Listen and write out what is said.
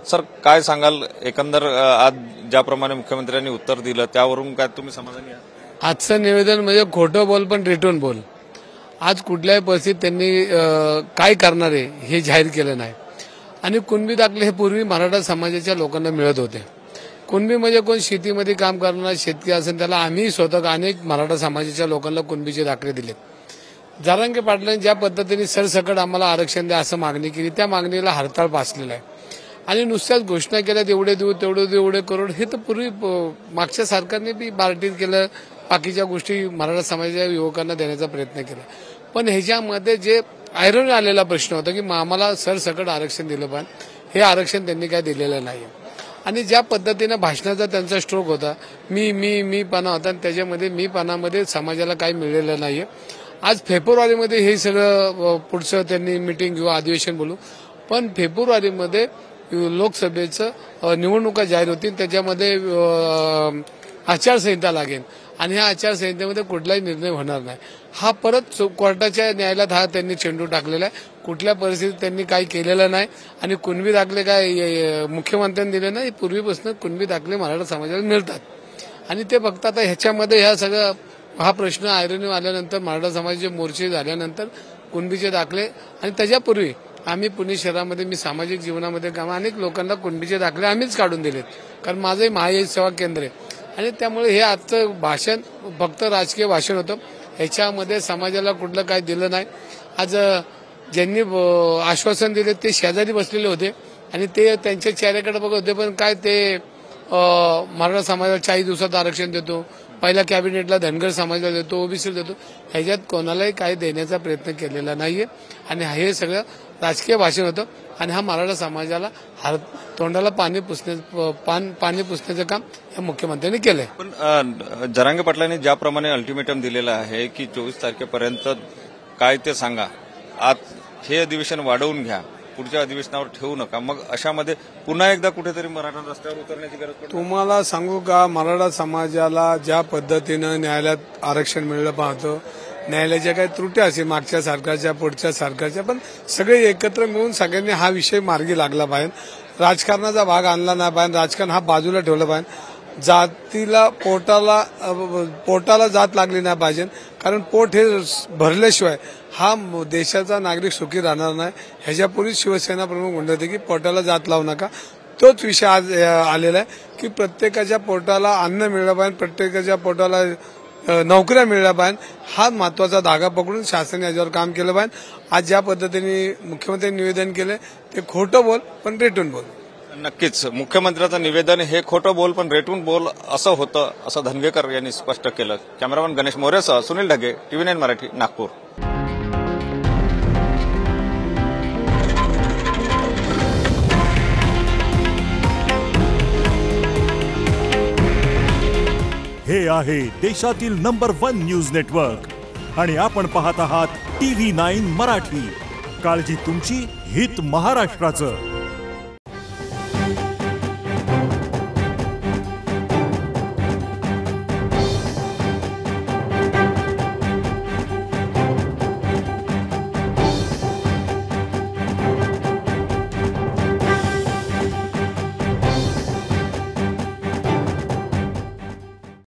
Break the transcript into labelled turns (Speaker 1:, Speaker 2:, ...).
Speaker 1: Sir काय सांगाल एकंदर आज ज्याप्रमाणे मुख्यमंत्र्यांनी उत्तर दिलं त्यावरून काय तुम्ही समाधानी आहात?
Speaker 2: आजचं निवेदन म्हणजे खोटं बोल पण रिटर्न बोल. आज कुठल्याही परिस्थितीत त्यांनी काय करणार आहे हे जाहीर केलं नाही. आणि कुणबी दाखले हे पूर्वी मराठा समाजाच्या लोकांना मिळत होते. कुणबी म्हणजे कोण शेतीमध्ये काम करणारा शेतकरी असेल त्याला आम्ही स्वतः अनेक मराठा समाजाच्या लोकांना कुणबीचे दाखले दिलेत. जरांगे पाटलांनी ज्या पद्धतीने सरसकट आम्हाला आरक्षण द्या असं मागणी केली त्या मागणीला हरताळ पासलेला आहे. आणि नुसत्याच घोषणा केल्या एवढे देऊ तेवढे देऊ एवढे करोड हे तर पूर्वी मागच्या सरकारने बी बार्टीत केलं. बाकीच्या गोष्टी मराठा समाजाच्या युवकांना देण्याचा प्रयत्न केला. पण ह्याच्यामध्ये जे आयरन आलेला प्रश्न होता की आम्हाला सरसकट आरक्षण दिलं पाहिजे हे आरक्षण त्यांनी काय दिलेलं नाही. आणि ज्या पद्धतीनं भाषणाचा त्यांचा स्ट्रोक होता मी पणा होता आणि त्याच्यामध्ये मी पणामध्ये समाजाला काही मिळलेलं नाहीये. आज फेब्रुवारीमध्ये हे सगळं पुढचं त्यांनी मिटिंग किंवा अधिवेशन बोलू पण फेब्रुवारीमध्ये लोकसभेचं निवडणुका जाहीर होतील त्याच्यामध्ये आचारसंहिता लागेल आणि ह्या आचारसंहितेमध्ये कुठलाही निर्णय होणार नाही. हा परत कोर्टाच्या न्यायालयात हा त्यांनी चेंडू टाकलेला आहे. कुठल्या परिस्थितीत त्यांनी काही केलेलं नाही आणि कुणबी दाखले काय मुख्यमंत्र्यांनी दिले नाही. पूर्वीपासून कुणबी दाखले मराठा समाजाला मिळतात आणि ते फक्त आता ह्याच्यामध्ये ह्या सगळं हा प्रश्न आयरणी आल्यानंतर मराठा समाजाचे मोर्चे झाल्यानंतर कुणबीचे दाखले आणि त्याच्यापूर्वी आम्ही पुणे शहरामध्ये मी सामाजिक जीवनामध्ये काम अनेक लोकांना कुणबीचे दाखले आम्हीच काढून दिलेत कारण माझंही महायुती सेवा केंद्र आहे. आणि त्यामुळे हे आजचं भाषण फक्त राजकीय भाषण होतं. ह्याच्यामध्ये समाजाला कुठलं काय दिलं नाही. आज ज्यांनी आश्वासन दिले ते शेजारी बसलेले होते आणि ते त्यांच्या चेहऱ्याकडे बघत होते पण काय ते मराठा समाजाला 40 दिवसात आरक्षण देतो पहिल्या कॅबिनेटला धनगर समाजाला देतो ओबीसीला देतो ह्याच्यात कोणालाही काही देण्याचा प्रयत्न केलेला नाहीये. आणि हे सगळं राजकीय भाषण होतं आणि हा मराठा समाजाला तोंडाला पाणी पुसण्याचं काम या मुख्यमंत्र्यांनी केलंय.
Speaker 1: पण जरांगे पाटलांनी ज्याप्रमाणे अल्टिमेटम दिलेलं आहे की 24 तारखेपर्यंत काय ते सांगा आज हे अधिवेशन वाढवून घ्या पुढच्या अधिवेशनावर ठेवू नका मग अशामध्ये पुन्हा एकदा कुठेतरी मराठा रस्त्यावर उतरण्याची गरज पडते.
Speaker 2: तुम्हाला सांगू का मराठा समाजाला ज्या पद्धतीनं न्यायालयात आरक्षण मिळलं पाहतं न्यायालयाच्या काही त्रुटी असेल मागच्या सरकारच्या पुढच्या सरकारच्या पण सगळे एकत्र मिळून सगळ्यांनी हा विषय मार्गी लागला पाहिजे. राजकारणाचा भाग आणला नाही पाहिजे. राजकारण हा बाजूला ठेवलं पाहिजे. जातीला पोटाला जात लागली नाही पाहिजे कारण पोट हे भरल्याशिवाय हा देशाचा नागरिक सुखी राहणार नाही. ह्याच्यापूर्वी शिवसेना प्रमुख म्हणत होते की पोटाला जात लावू नका. तोच विषय आज आलेला आहे की प्रत्येकाच्या पोटाला अन्न मिळलं पाहिजे प्रत्येकाच्या पोटाला नोकऱ्या मिळल्या पाहिजे. हा महत्वाचा धागा पकडून शासनाने याच्यावर काम केलं पाहिजे. आज ज्या पद्धतीने मुख्यमंत्र्यांनी निवेदन केलं ते खोटं बोल पण रेटून बोल.
Speaker 1: नक्कीच मुख्यमंत्र्यांचं निवेदन हे खोटं बोल पण रेटून बोल असं होतं असं धनगेकर यांनी स्पष्ट केलं. कॅमेरामन गणेश मोरेसह सुनील ढगे TV9 मराठी नागपूर.
Speaker 3: हे आहे देशातील नंबर 1 न्यूज नेटवर्क आणि आपण पाहत आहात TV9 मराठी. काळजी तुमची हित महाराष्ट्राचं.